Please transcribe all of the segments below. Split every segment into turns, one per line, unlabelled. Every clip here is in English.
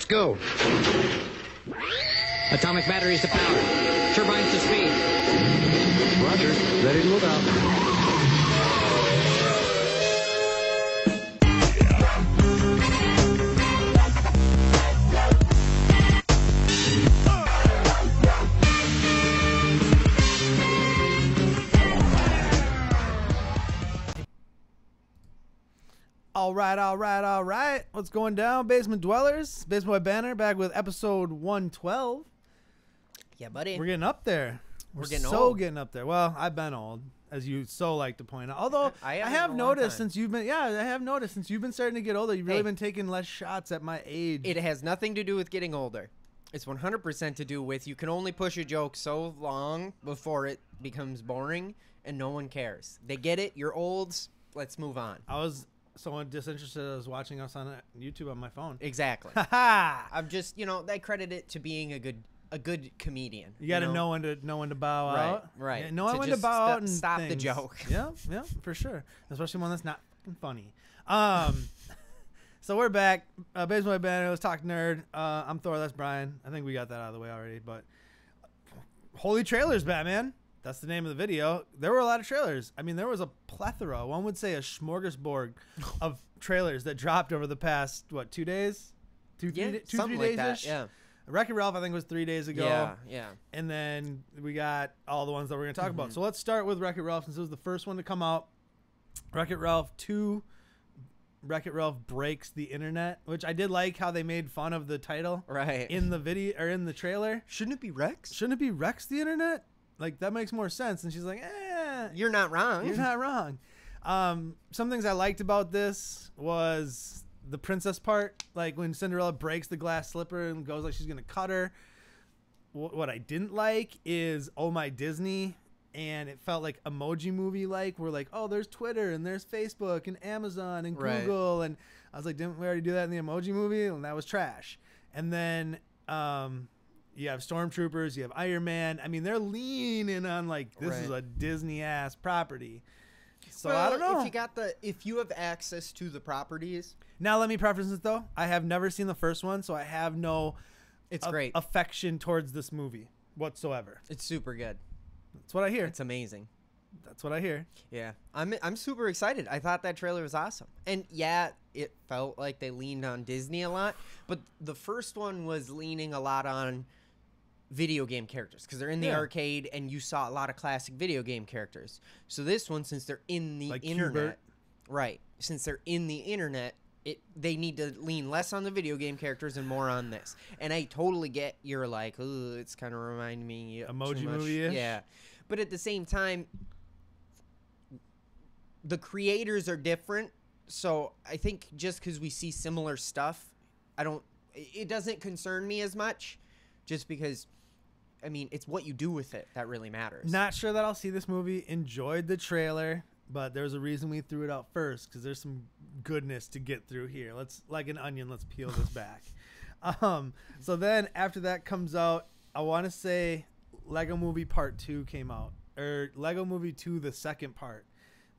Let's go.
Atomic batteries to power. Turbines to speed.
Roger. Ready to move out.
All right. What's going down, Basement Dwellers? Basement Boy Banner back with episode 112.
Yeah, buddy.
We're getting up there.
We're getting
so
old.
getting up there. Well, I've been old, as you so like to point out. Although
I
I
haven't
have
in a long
noticed
time.
since you've been, I have noticed since you've been starting to get older, you've really
Hey.
been taking less shots at my age.
It has nothing to do with getting older. It's 100% to do with you can only push a joke so long before it becomes boring and no one cares. They get it. You're old. Let's move on.
I was someone disinterested. I was watching us on YouTube on my phone.
Exactly.
Ha!
I'm just, I credit it to being a good comedian.
You got to know when to bow
Right,
out.
right.
Yeah, know
To
when to
just
bow out and
stop the
things.
joke.
Yeah, for sure. Especially one that's not fucking funny. So we're back. Basement Boy Banner. Let's talk nerd. I'm Thor. That's Brian. I think we got that out of the way already. But holy trailers, Batman. That's the name of the video. There were a lot of trailers. I mean, there was a plethora. One would say a smorgasbord of trailers that dropped over the past 2 days, two,
Yeah,
3
something like that.
days-ish?
Yeah.
Wreck-It Ralph, I think, was 3 days ago.
Yeah.
And then we got all the ones that we're going to talk
Mm-hmm.
about. So let's start with Wreck-It Ralph since it was the first one to come out. Wreck-It Ralph 2, Wreck-It Ralph Breaks the Internet, which I did like how they made fun of the title
Right.
in the video or in the trailer.
Shouldn't it be Rex?
Shouldn't it be Rex the Internet? Like, that makes more sense. And she's like,
You're not wrong.
you're not wrong. Some things I liked about this was the princess part, like when Cinderella breaks the glass slipper and goes like she's gonna cut her. What I didn't like is Oh My Disney, and it felt like Emoji Movie like. We're like, oh, there's Twitter and there's Facebook and Amazon and
Right.
Google, and I was like, didn't we already do that in the Emoji Movie? And that was trash. And then you have Stormtroopers, you have Iron Man. I mean, they're leaning on like this is
Right.
a Disney ass property. So
Well,
I don't know.
if you have access to the properties,
Now let me preface it though. I have never seen the first one, so I have no
it's great.
affection towards this movie whatsoever.
It's super good.
That's what I hear.
It's amazing.
That's what I hear.
Yeah, I'm super excited. I thought that trailer was awesome, and yeah, it felt like they leaned on Disney a lot, but the first one was leaning a lot on video game characters because they're in the
Yeah.
arcade, and you saw a lot of classic video game characters. So this one, since they're in the
Like
internet,
Q*bert.
right? Since they're in the internet, they need to lean less on the video game characters and more on this. And I totally get you're like, ooh, it's kind of reminding me of
Emoji
too much.
Movie-ish?
Yeah, but at the same time, the creators are different, so I think just because we see similar stuff, it doesn't concern me as much, just because, I mean, it's what you do with it that really matters.
Not sure that I'll see this movie. Enjoyed the trailer, but there's a reason we threw it out first because there's some goodness to get through here. Let's, like an onion, let's peel this back. So then after that comes out, I want to say Lego Movie Part 2 came out, or Lego Movie 2, the second part.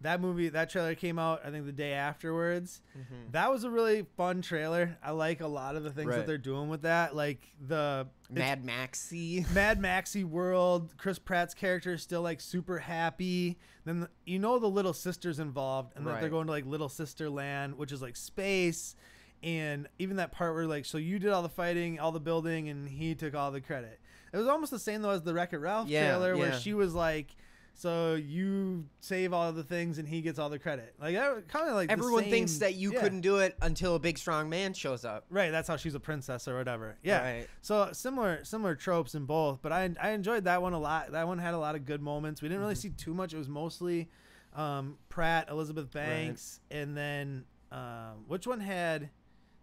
That trailer came out, I think, the day afterwards.
Mm-hmm.
That was a really fun trailer. I like a lot of the things that
Right.
they're doing with that, like the
Mad Maxie.
Mad Maxie world. Chris Pratt's character is still like super happy. Then the little sister's involved, and that they're
Right.
going to like Little Sister Land, which is like space. And even that part where like, so you did all the fighting, all the building, and he took all the credit. It was almost the same though as the Wreck-It Ralph trailer, where
yeah.
she was like, so you save all of the things and he gets all the credit. Like kind of like the
Everyone
same-
thinks that you
yeah.
couldn't do it until a big strong man shows up.
Right, that's how she's a princess or whatever. Yeah.
Right.
So similar tropes in both, but I enjoyed that one a lot. That one had a lot of good moments. We didn't really see too much. It was mostly Pratt, Elizabeth Banks, and then which one had?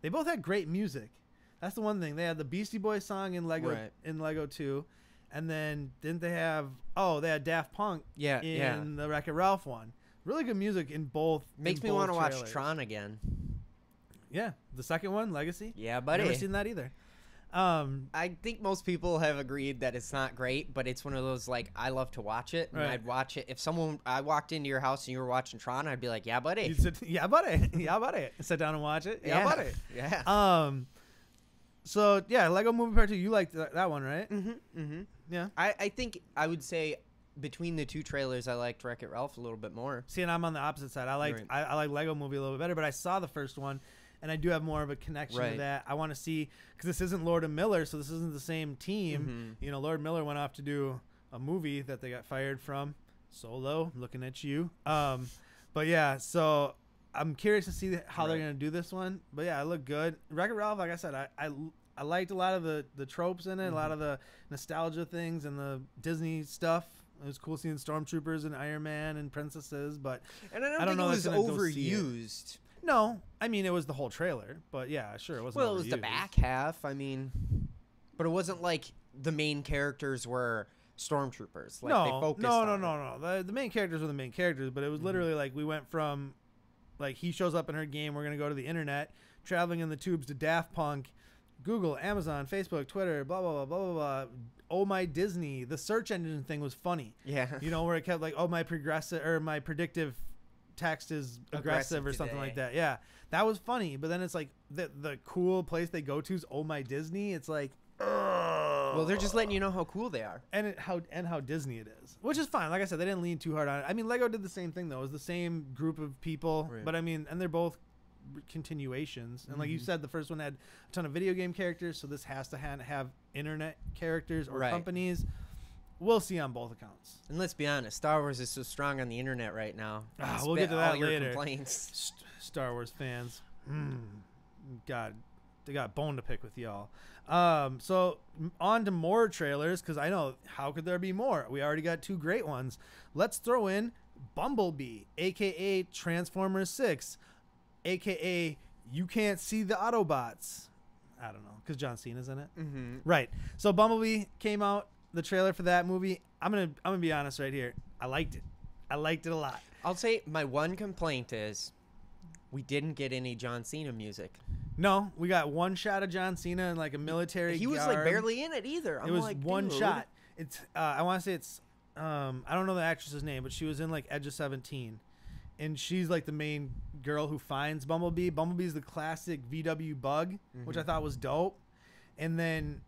They both had great music. That's the one thing. They had the Beastie Boys song in Lego 2. And then didn't they have? Oh, they had Daft Punk.
Yeah,
in
yeah.
the Wreck-It Ralph one. Really good music in both.
Makes
in
me
both
want to watch
trailers.
Tron again.
Yeah, the second one, Legacy.
Yeah, buddy.
Never seen that either.
I think most people have agreed that it's not great, but it's one of those, like, I love to watch it, and
Right.
I'd watch it. If I walked into your house and you were watching Tron, I'd be like, yeah, buddy.
You said, yeah, buddy. Yeah, buddy. Sit down and watch it. Yeah, buddy.
Yeah.
So yeah, Lego Movie Part 2. You liked that one, right? Yeah.
I think I would say between the two trailers, I liked Wreck-It Ralph a little bit more.
See, and I'm on the opposite side. I like Lego Movie a little bit better, but I saw the first one, and I do have more of a connection to that. I want to see, because this isn't Lord and Miller, so this isn't the same team. You know, Lord Miller went off to do a movie that they got fired from. Solo, looking at you. But yeah, so I'm curious to see how they're gonna do this one. But yeah, it looked good. Wreck-It Ralph, like I said, I liked a lot of the tropes in it, a lot of the nostalgia things and the Disney stuff. It was cool seeing stormtroopers and Iron Man and princesses, but
And I don't think
know
it was
that's gonna go see it.
overused.
No, I mean it was the whole trailer, but yeah, sure, it wasn't.
Well, it was the
overused.
back half. I mean, but it wasn't like the main characters were stormtroopers. Like they focused on it.
The main characters were the main characters, but it was literally like we went from, like he shows up in her game. We're gonna go to the internet, traveling in the tubes to Daft Punk, Google, Amazon, Facebook, Twitter, blah blah blah blah blah blah. Oh my Disney. The search engine thing was funny.
Yeah.
You know, where it kept like, oh my progressive or my predictive text is aggressive or something like that. Yeah, that was funny. But then it's like the cool place they go to is Oh My Disney. It's like,
Well, they're just letting you know how cool they are.
and how Disney it is, which is fine. Like I said, they didn't lean too hard on it. I mean, Lego did the same thing though. It was the same group of people,
Right.
but I mean, and they're both continuations. And like you said, the first one had a ton of video game characters, so this has to have internet characters or
Right.
companies. We'll see on both accounts.
And let's be honest, Star Wars is so strong on the internet right now.
We'll get to that
all your
later.
Complaints.
Star Wars fans, God, they got a bone to pick with y'all. So on to more trailers, because I know, how could there be more? We already got two great ones. Let's throw in Bumblebee, aka Transformers 6, aka You Can't See the Autobots. I don't know, because John Cena's in it. Right. So Bumblebee came out, the trailer for that movie. I'm gonna be honest right here. I liked it. I liked it a lot.
I'll say my one complaint is we didn't get any John Cena music.
No, we got one shot of John Cena in like a military.
He was like
garb.
barely in it either.
It was
like,
one
dude.
shot. It's I want to say it's I don't know the actress's name, but she was in like Edge of 17, and she's like the main girl who finds Bumblebee. Bumblebee's the classic VW bug, which I thought was dope. And then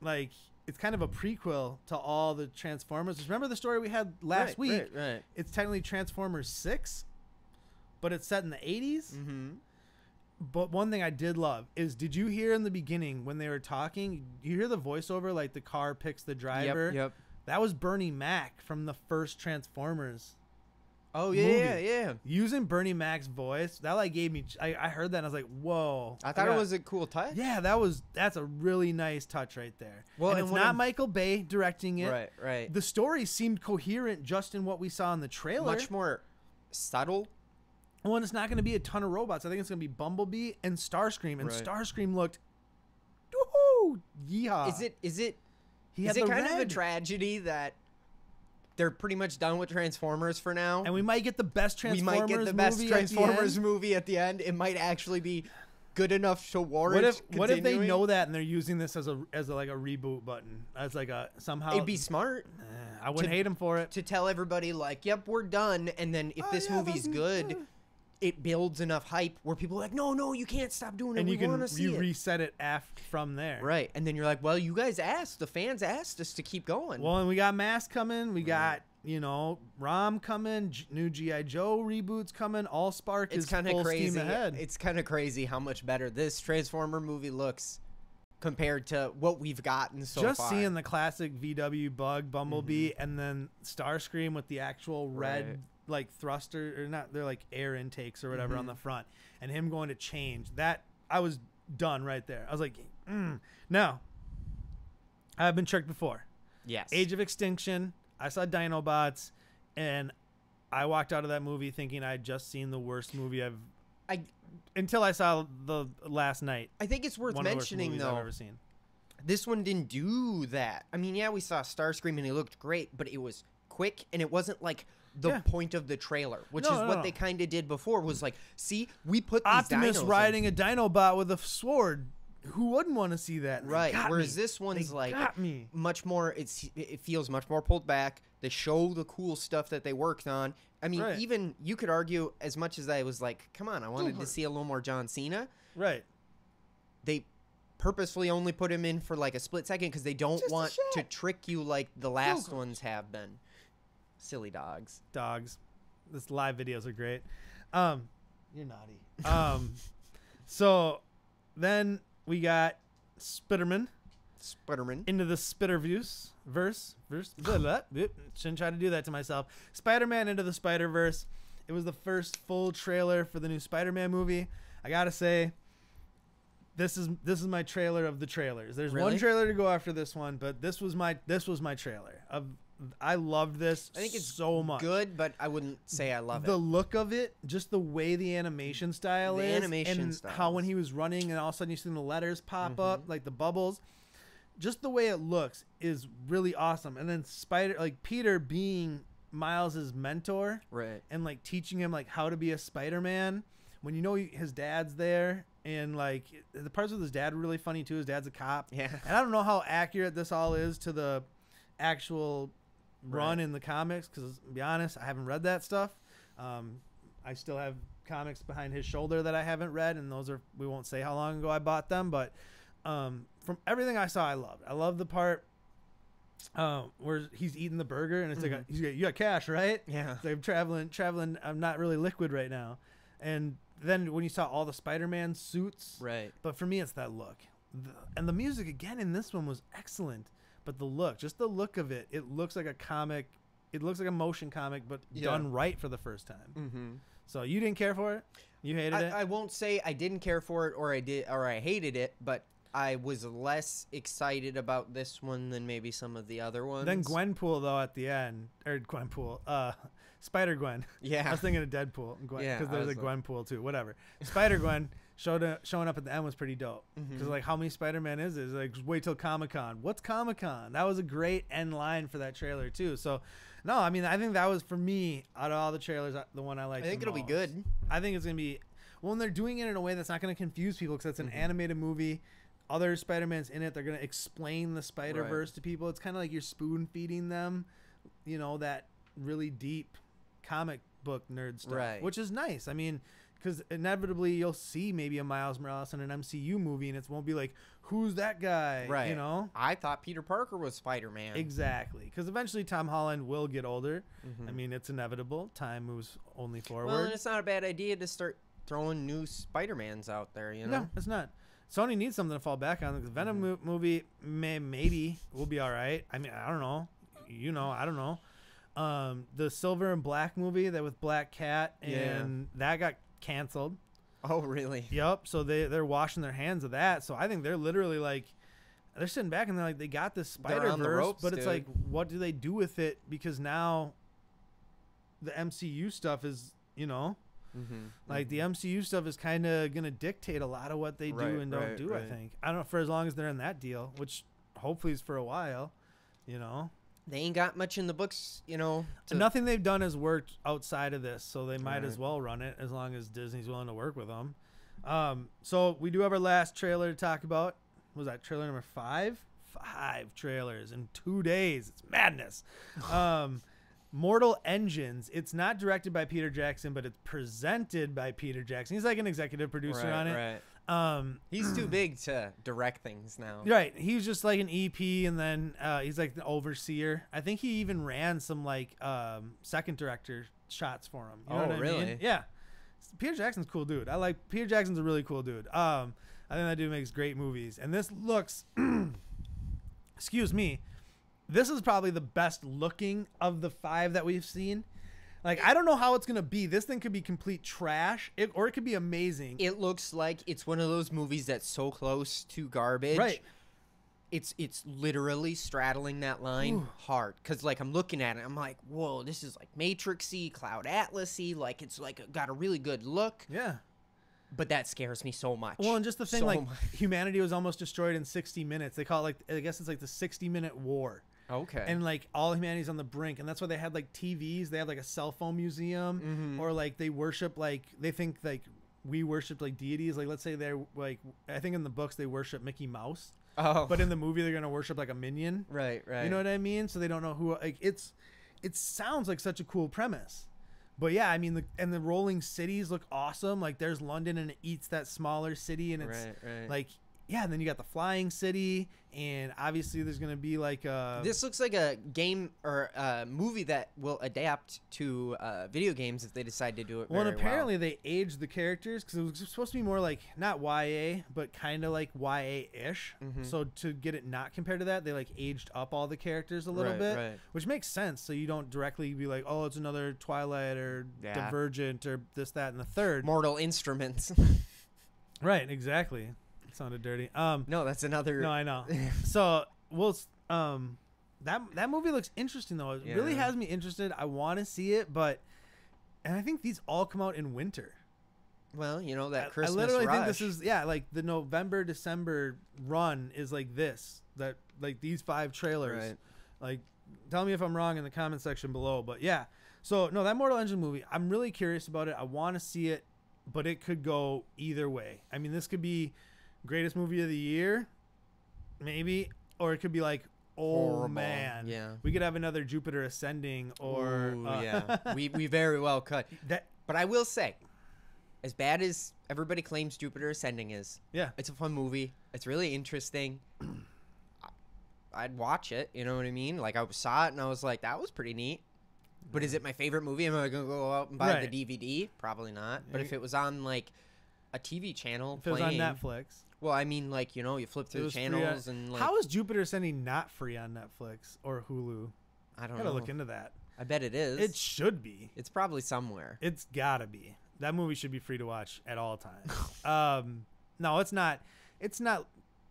like it's kind of a prequel to all the Transformers. Remember the story we had last week?
Right.
It's technically Transformers 6, but it's set in the 80s. But one thing I did love is, did you hear in the beginning when they were talking, you hear the voiceover, like the car picks the driver?
Yep.
That was Bernie Mac from the first Transformers.
Oh,
movie.
yeah.
Using Bernie Mac's voice, that like gave me, I heard that and I was like, whoa.
I thought it was a cool touch.
Yeah, that's a really nice touch right there.
Well,
and
and
it's
when
not
I'm-
Michael Bay directing it.
Right.
The story seemed coherent just in what we saw in the trailer.
Much more subtle.
Well, and it's not going to be a ton of robots. I think it's going to be Bumblebee and Starscream. And
Right.
Starscream looked, woohoo, yeehaw.
Is it
He
is
had
it
the
kind of a
red.
tragedy that they're pretty much done with Transformers for now?
And we might get the best
we
Transformers
might get the best
movie at the
Transformers
end.
movie at the end. It might actually be good enough to warrant.
What if they
continuing.
know that and they're using this as a like a reboot button, as like a somehow?
It'd be smart
I wouldn't hate him for it.
to tell everybody like, "Yep, we're done." And then if this
yeah,
movie's
that's-
good, it builds enough hype where people are like, "No, you can't stop doing it.
And
we
you can
want to see
you
it."
reset it from there.
Right, and then you're like, "Well, you guys asked. The fans asked us to keep going."
Well, and we got Mask coming. We got Rom coming. New GI Joe reboots coming. Allspark
it's
is
kind of
full
crazy.
steam ahead.
It's kind of crazy how much better this Transformer movie looks compared to what we've gotten so
Just
far.
seeing the classic VW bug Bumblebee and then Starscream with the actual red
Right.
like thruster, or not, they're like air intakes or whatever on the front, and him going to change that, I was done right there. I was like, Now I've been tricked before.
Yes.
Age of Extinction, I saw Dinobots, and I walked out of that movie thinking I'd just seen the worst movie until I saw the last night.
I think it's worth
One of the worst
mentioning
movies I've
though.
ever seen.
This one didn't do that. I mean, yeah, we saw Starscream and he looked great, but it was quick and it wasn't like the
Yeah.
point of the trailer, which
No,
is
no,
what
no.
they kind of did before. Was like, see, we put these
Optimus
dinos in-
riding a Dinobot with a sword. Who wouldn't want to see that? They
Right.
got
Whereas
me.
this one's
They
like
got me.
much more. It feels much more pulled back. They show the cool stuff that they worked on. I mean,
Right.
even you could argue, as much as I was like, come on, I wanted to see a little more John Cena.
Right.
They purposefully only put him in for like a split second because they don't
Just a
want to
shot.
trick you like the last ones have been. Silly dogs.
Dogs. This live videos are great. You're naughty. So then we got Spiderman
Spiderman.
into the Spider-Verse. Shouldn't try to do that to myself. Spider-Man into the Spider-Verse. It was the first full trailer for the new Spider-Man movie. I gotta say, this is my trailer of the trailers. There's one
Really?
trailer to go after this one, but this was my trailer. I loved this.
I think it's
so much.
good, but I wouldn't say I love
The
it.
look of it, just the way the animation style
The
is,
animation
and
style
how when
is-
he was running, and all of a sudden you see the letters pop
Mm-hmm.
up, like the bubbles. Just the way it looks is really awesome. And then Peter being Miles's mentor,
Right.
and like teaching him like how to be a Spider-Man. When you know his dad's there, and like the parts with his dad were really funny too. His dad's a cop.
Yeah.
And I don't know how accurate this all is to the actual run
Right.
in the comics, because to be honest, I haven't read that stuff. I still have comics behind his shoulder that I haven't read, and those are, we won't say how long ago I bought them, but from everything I saw, I loved. I love the part where he's eating the burger, and it's like you got cash, right?
Yeah.
It's like, I'm traveling. I'm not really liquid right now, and then when you saw all the Spider-Man suits,
Right.
but for me, it's that look. And the music, again, in this one was excellent. But the look, just the look of it, it looks like a comic. It looks like a motion comic, but
Yeah.
done right for the first time.
Mm-hmm.
So you didn't care for it? You hated it?
I won't say I didn't care for it or I hated it, but I was less excited about this one than maybe some of the other ones.
Then Gwenpool, though, at the end. Or Gwenpool. Spider-Gwen.
Yeah.
I was thinking of Deadpool. Because
Yeah, I
there's a
was like-
Gwenpool, too. Whatever. Spider-Gwen showing up at the end was pretty dope.
Mm-hmm.
Because, like, how many Spider-Man is it? It's like, just wait till Comic-Con. What's Comic-Con? That was a great end line for that trailer, too. So, no, I mean, I think that was, for me, out of all the trailers, the one I liked
I think
the
it'll be
most.
good.
I think it's going to be... Well, and they're doing it in a way that's not going to confuse people, because it's an
Mm-hmm.
animated movie. Other Spider-Mans in it. They're going to explain the Spider-Verse to people. It's kind of like you're spoon-feeding them, you know, that really deep comic book nerd stuff,
Right.
which is nice. I mean, because inevitably you'll see maybe a Miles Morales in an MCU movie, and it won't be like, who's that guy?
Right.
You know?
I thought Peter Parker was Spider-Man.
Exactly. Because eventually Tom Holland will get older.
Mhm.
I mean, it's inevitable. Time moves only forward.
Well, and it's not a bad idea to start throwing new Spider-Mans out there, you know?
No, it's not. Sony needs something to fall back on. The Venom movie maybe will be all right. I mean, I don't know. You know, I don't know. The Silver and Black movie that with Black Cat, and that got canceled.
Oh, really?
Yep. So they're washing their hands of that. So I think they're literally like, they're sitting back and they're like, they got this
They're on the
Spider-Verse,
ropes,
but it's
dude.
like, what do they do with it? Because now the MCU stuff is, you know,
Mm-hmm.
like the MCU stuff is kind of going to dictate a lot of what they do
Right,
and don't
right,
do, I
right.
think. I don't know, for as long as they're in that deal, which hopefully is for a while, you know.
They ain't got much in the books, you know? to-
Nothing they've done has worked outside of this, so they might as
Right.
well run it as long as Disney's willing to work with them. So we do have our last trailer to talk about. Was that trailer number 5? 5 trailers in 2 days. It's madness. Mortal Engines. It's not directed by Peter Jackson, but it's presented by Peter Jackson. He's like an executive producer on it.
Right. He's too big to direct things now.
Right. He's just like an EP, and then he's like the overseer. I think he even ran some like second director shots for him. You know
Oh,
what I
really?
mean? Yeah. Peter Jackson's a cool dude. I like Peter Jackson's a really cool dude. I think that dude makes great movies. And this looks excuse me. This is probably the best looking of the 5 that we've seen. Like, I don't know how it's going to be. This thing could be complete trash, or it could be amazing.
It looks like it's one of those movies that's so close to garbage.
Right.
It's literally straddling that line hard. Because, like, I'm looking at it, I'm like, whoa, this is like Matrix-y, Cloud Atlas-y. Like, it's like got a really good look.
Yeah.
But that scares me so much.
Well, and just the thing,
So
like,
much.
humanity was almost destroyed in 60 minutes. They call it, like, I guess it's like the 60-minute war.
Okay.
And, like, all humanity's on the brink. And that's why they had, like, TVs. They had, like, a cell phone museum.
Mm-hmm.
Or, like, they worship, like, they think, like, we worship, like, deities. Like, let's say they're, like, I think in the books they worship Mickey Mouse.
oh.
But in the movie they're going to worship, like, a minion.
right.
You know what I mean? So they don't know who, like, it sounds like such a cool premise. But yeah, I mean, the rolling cities look awesome. Like, there's London, and it eats that smaller city, and it's
Right.
like, yeah, and then you got the Flying City, and obviously there's gonna be like
This looks like a game or a movie that will adapt to video games if they decide to do it.
well, and
very
apparently they aged the characters because it was supposed to be more like not YA, but kind of like YA-ish.
Mhm.
So to get it not compared to that, they like aged up all the characters a little
Right,
bit,
right.
which makes sense. So you don't directly be like, oh, it's another Twilight or
Yeah.
Divergent or this, that, and the third.
Mortal Instruments.
Right, exactly. It sounded dirty.
No, that's another.
No, I know. So that movie looks interesting though. It really
Yeah.
has me interested. I want to see it, and I think these all come out in winter.
Well, you know that
I
Christmas
literally
rush.
think this is like the November December run is like this, that like these 5 trailers.
Right.
Like, tell me if I'm wrong in the comment section below. But yeah, so no, that Mortal Engine movie, I'm really curious about it. I want to see it, but it could go either way. I mean, this could be greatest movie of the year, maybe, or it could be like, oh
Horrible.
man,
Yeah.
we could have another Jupiter Ascending, or
Ooh, yeah, we very well could.
that.
But I will say, as bad as everybody claims Jupiter Ascending is,
Yeah,
it's a fun movie. It's really interesting. I'd watch it. You know what I mean? Like I saw it and I was like, that was pretty neat. But is it my favorite movie? Am I gonna go out and buy
Right.
the DVD? Probably not. But if it was on like a TV channel
if it was on
playing,
Netflix.
well, I mean, like you flip
It
through the
was free on-
channels and like
How is Jupiter Ascending not free on Netflix or Hulu?
I don't
Gotta
know.
look into that.
I bet it is.
It should be.
It's probably somewhere.
It's gotta be. That movie should be free to watch at all times. No, it's not. It's not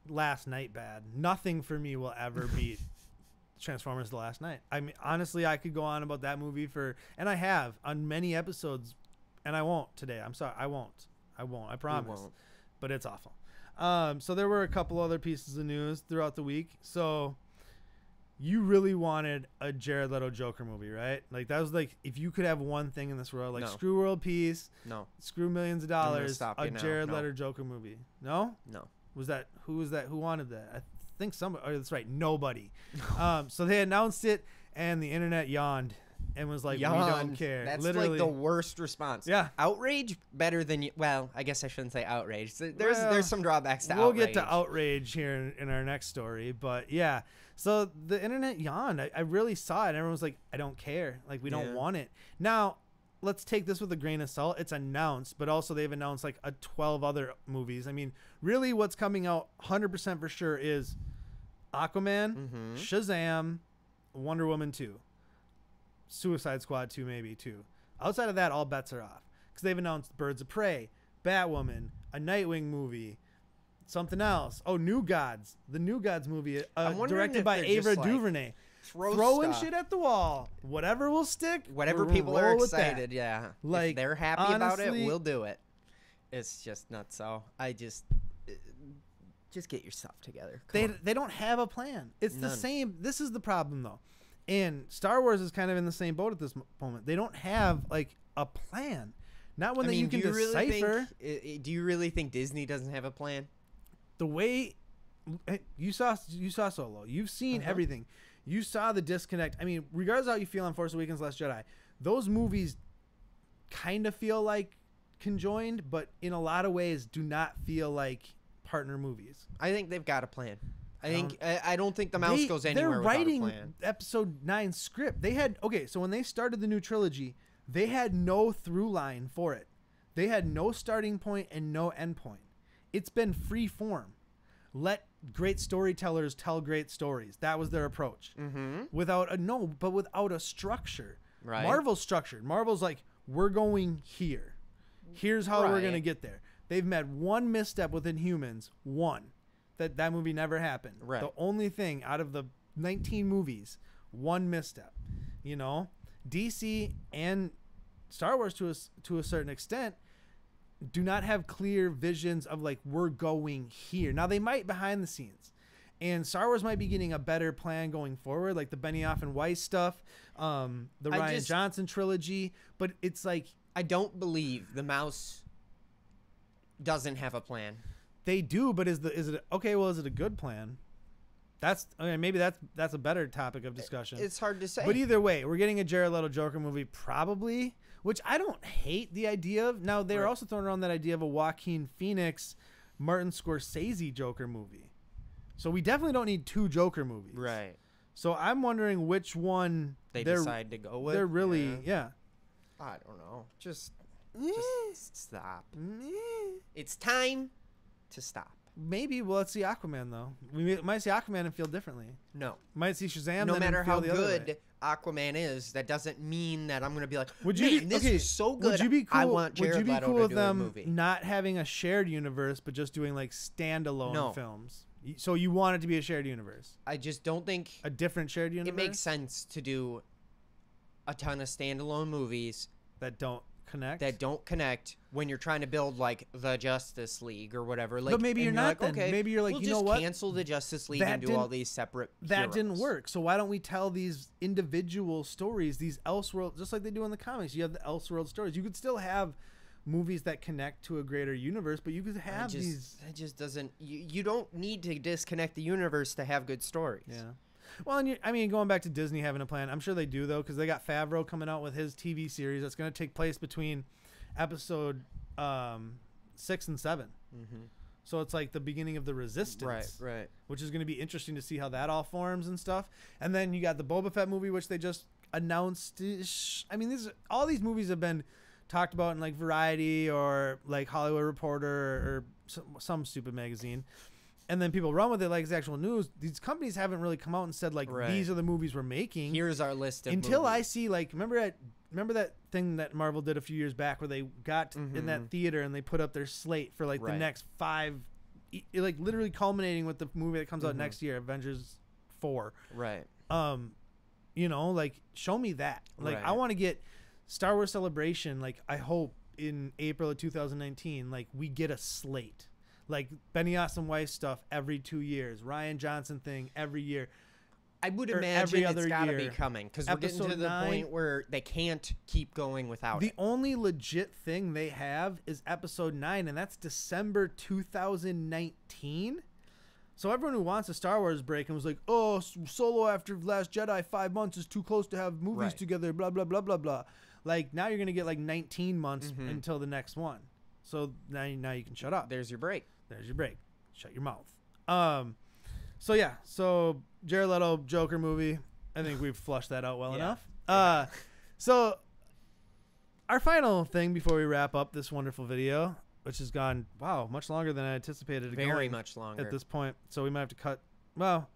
Last Night bad. Nothing for me will ever beat Transformers: The Last Night. I mean, honestly, I could go on about that movie and I have on many episodes, and I won't today. I'm sorry, I won't. I promise.
won't.
But it's awful. So there were a couple other pieces of news throughout the week. So you really wanted a Jared Leto Joker movie, right? Like that was like if you could have one thing in this world, like
No.
screw world peace,
No,
screw millions of
gonna
dollars,
stop
a
you now.
Jared
No.
Leto Joker movie. No?
no.
Was that who was that? Who wanted that? I think somebody. Oh, that's right, nobody. So they announced it, and the internet yawned and was like, "We don't
Yawn.
care."
That's
Literally,
like the worst response.
Yeah.
Outrage better than you. Well, I guess I shouldn't say outrage.
Well,
There's some drawbacks to
we'll
outrage.
get to outrage here in our next story, but yeah. So the internet yawned. I really saw it. And everyone was like, "I don't care. Like we don't
Yeah.
want it." Now, let's take this with a grain of salt. It's announced, but also they've announced like 12 other movies. I mean, really, what's coming out 100% for sure is Aquaman,
Mhm.
Shazam, Wonder Woman 2, Suicide Squad 2, maybe 2. Outside of that, all bets are off because they've announced Birds of Prey, Batwoman, a Nightwing movie, something else. Oh, New Gods, the New Gods movie,
I'm wondering
directed
if
by
they're
Ava
just, like,
DuVernay.
Throw
Throwing
stuff.
shit at the wall. Whatever will stick.
Whatever
we'll
people are
roll with that.
excited, yeah.
Like,
if they're happy about
honestly-
it, we'll do it. It's just nuts. So I just get yourself together. Come on.
They don't have a plan. It's the
None.
same. This is the problem though, and Star Wars is kind of in the same boat at this moment. They don't have like a plan. Not one
I
that
mean,
you can
do you really
decipher.
think? Do you really think Disney doesn't have a plan?
The way you saw Solo, you've seen
Uh-huh.
everything. You saw the disconnect. I mean, regardless of how you feel on Force Awakens, Last Jedi, those movies kind of feel like conjoined, but in a lot of ways do not feel like partner movies.
I think they've got a plan.
I
I don't think the mouse goes anywhere
They're
without
writing
a plan.
episode 9 script. They had so when they started the new trilogy, they had no through line for it. They had no starting point and no end point. It's been free form. Let great storytellers tell great stories. That was their approach.
Mm-hmm.
Without a structure.
Right.
Marvel's structured. Marvel's like, we're going here. Here's how we're
Right.
gonna get there. They've met one misstep within Humans. One. That movie never happened.
Right.
The only thing out of the 19 movies, one misstep. You know? DC and Star Wars to a certain extent do not have clear visions of like we're going here. Now they might behind the scenes. And Star Wars might be getting a better plan going forward, like the Benioff and Weiss stuff, the Ryan Johnson trilogy, but it's like
I don't believe the mouse doesn't have a plan.
they do, but is it okay, well is it a good plan? That's maybe that's a better topic of discussion.
It's hard to say.
But either way, we're getting a Jared Leto Joker movie probably, which I don't hate the idea of. Now they're
Right.
also throwing around that idea of a Joaquin Phoenix Martin Scorsese Joker movie. So we definitely don't need 2 Joker movies.
Right.
So I'm wondering which one
They
they're,
decide to go with.
they're really, yeah.
I don't know. Just stop. It's time to stop.
Maybe we'll let's see Aquaman though. We might see Aquaman and feel differently.
No.
Might see Shazam.
No
then
matter
and feel
how
the other way.
good Aquaman is, that doesn't mean that I'm gonna be like,
Would you
man,
be,
this
okay,
is so good.
Would you be cool?
I want Jared
would you be
Leto
cool
to
with
do a
them
movie.
not having a shared universe, but just doing like standalone
No.
films? So you want it to be a shared universe,
I just don't think
a different shared universe
it makes sense to do a ton of standalone movies
that don't connect.
that don't connect when you're trying to build like the Justice League or whatever. Like,
But maybe
and
you're not
like,
then.
okay,
Maybe you're like,
we'll
you know
just
what?
cancel the Justice League
That
and do all
didn't-
these separate.
That didn't
heroes.
work. So why don't we tell these individual stories, these Elseworld, just like they do in the comics? You have the Elseworld stories. You could still have movies that connect to a greater universe, but you could have these.
That just doesn't. You don't need to disconnect the universe to have good stories.
Yeah. Well, and I mean, going back to Disney having a plan, I'm sure they do though, because they got Favreau coming out with his TV series that's going to take place between episode 6 and 7.
Mm-hmm.
So it's like the beginning of the Resistance,
Right.
which is going to be interesting to see how that all forms and stuff. And then you got the Boba Fett movie, which they just announced. I mean, all these movies have been talked about in like Variety or like Hollywood Reporter or some stupid magazine. And then people run with it like it's actual news. These companies haven't really come out and said like
Right.
these are the movies we're making.
Here's our list of
Until I
movies.
see like remember that thing that Marvel did a few years back where they got in that theater and they put up their slate for like the
Right.
next 5, like literally culminating with the movie that comes out next year, Avengers 4.
Right.
You know, like show me that. Like I
Right.
want to get Star Wars Celebration. Like I hope in April of 2019, like we get a slate. Like Benioff and Weiss stuff every 2 years, Ryan Johnson thing every year.
I would
or
imagine
every
it's
other
got to be
year.
coming because we're getting to
Episode
the
9.
point where they can't keep going without
The
it.
only legit thing they have is episode 9, and that's December 2019. So everyone who wants a Star Wars break and was like, oh, Solo after Last Jedi 5 months is too close to have movies
Right.
together, blah, blah, blah, blah, blah. Like, now you're going to get like 19 months until the next one. So now you can shut up.
There's your break.
There's your break. Shut your mouth. So yeah, so Jared Leto Joker movie. I think we've flushed that out well
Yeah.
enough. So our final thing before we wrap up this wonderful video, which has gone much longer than I anticipated.
Very
going
much longer.
at this point. So we might have to cut. Well,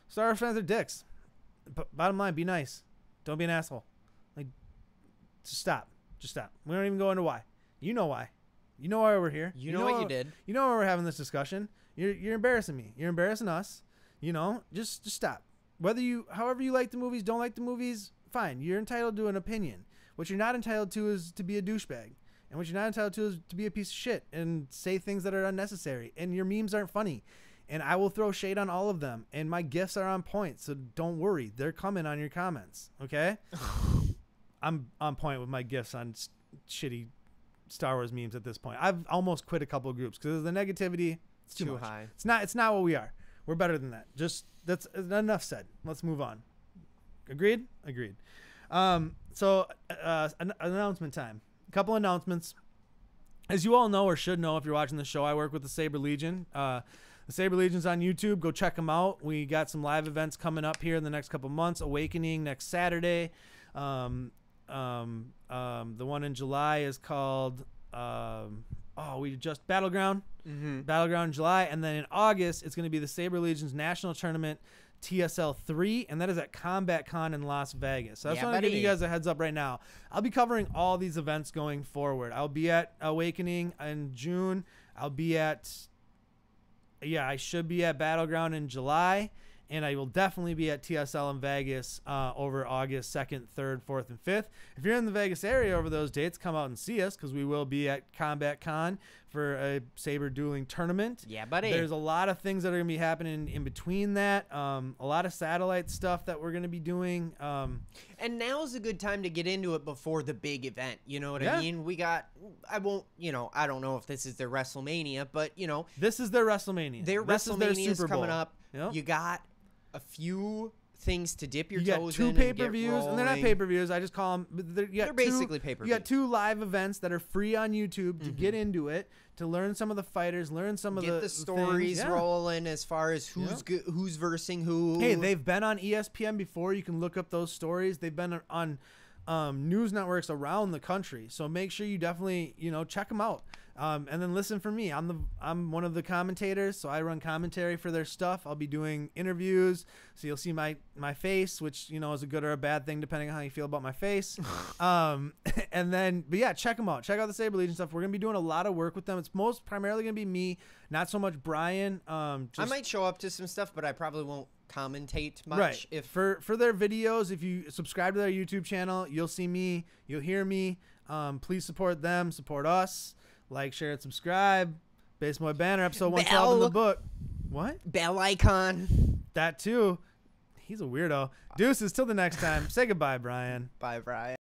Star Wars fans are dicks. But bottom line, be nice. Don't be an asshole. Like, just stop. Just stop. We don't even go into why. You know why. You know why we're here.
You know what you did.
You know why we're having this discussion. You're embarrassing me. You're embarrassing us. You know, just stop. However you like the movies, don't like the movies, fine. You're entitled to an opinion. What you're not entitled to is to be a douchebag. And what you're not entitled to is to be a piece of shit and say things that are unnecessary. And your memes aren't funny. And I will throw shade on all of them. And my gifts are on point. So don't worry. They're coming on your comments. Okay? I'm on point with my gifts on shitty Star Wars memes at this point. I've almost quit a couple of groups because the negativity, it's too much.
high.
It's not what we are. We're better than that. Just that's enough said. Let's move on. Agreed? Agreed. So announcement time. A couple announcements. As you all know or should know if you're watching the show, I work with the Saber Legion. The Saber Legion's on YouTube. Go check them out. We got some live events coming up here in the next couple months. Awakening next Saturday. The one in July is called Battleground. Battleground in July, and then in August it's going to be the Saber Legion's National Tournament TSL 3, and that is at Combat Con in Las Vegas. So I just want to give you guys a heads up right now. I'll be covering all these events going forward. I'll be at Awakening in June. I should be at Battleground in July. And I will definitely be at TSL in Vegas over August 2nd, 3rd, 4th, and 5th. If you're in the Vegas area over those dates, come out and see us because we will be at Combat Con for a Saber dueling tournament.
Yeah, buddy.
There's a lot of things that are going to be happening in between that. A lot of satellite stuff that we're going to be doing.
And now's a good time to get into it before the big event. You know what
Yeah.
I mean? I don't know if this is their WrestleMania, but,
This is their WrestleMania.
their
This is
WrestleMania is
Super
coming
Bowl.
up.
Yep.
You got a few things to dip your
You got
toes
two
in
pay-per-views, and they're not
rolling.
pay-per-views. I just call them.
They're basically
You
pay-per-views.
got 2 live events that are free on YouTube to
Mm-hmm.
get into it, to learn some of the fighters, learn some of
Get the
things.
stories
Yeah.
rolling as far as who's who's versing who.
Hey, they've been on ESPN before. You can look up those stories. They've been on news networks around the country. So make sure you definitely check them out. And then listen for me. I'm one of the commentators, so I run commentary for their stuff. I'll be doing interviews, so you'll see my face, which is a good or a bad thing depending on how you feel about my face. And then, but yeah, check them out. Check out the Saber Legion stuff. We're gonna be doing a lot of work with them. It's most primarily gonna be me, not so much Brian.
I might show up to some stuff, but I probably won't commentate much.
Right.
If
For their videos, if you subscribe to their YouTube channel, you'll see me, you'll hear me. Please support them, support us. Like, share, and subscribe. Baseboy Banner, episode 112 in the
Bell.
book. What?
bell icon.
That too. He's a weirdo. Deuces, till the next time. Say goodbye, Brian.
Bye, Brian.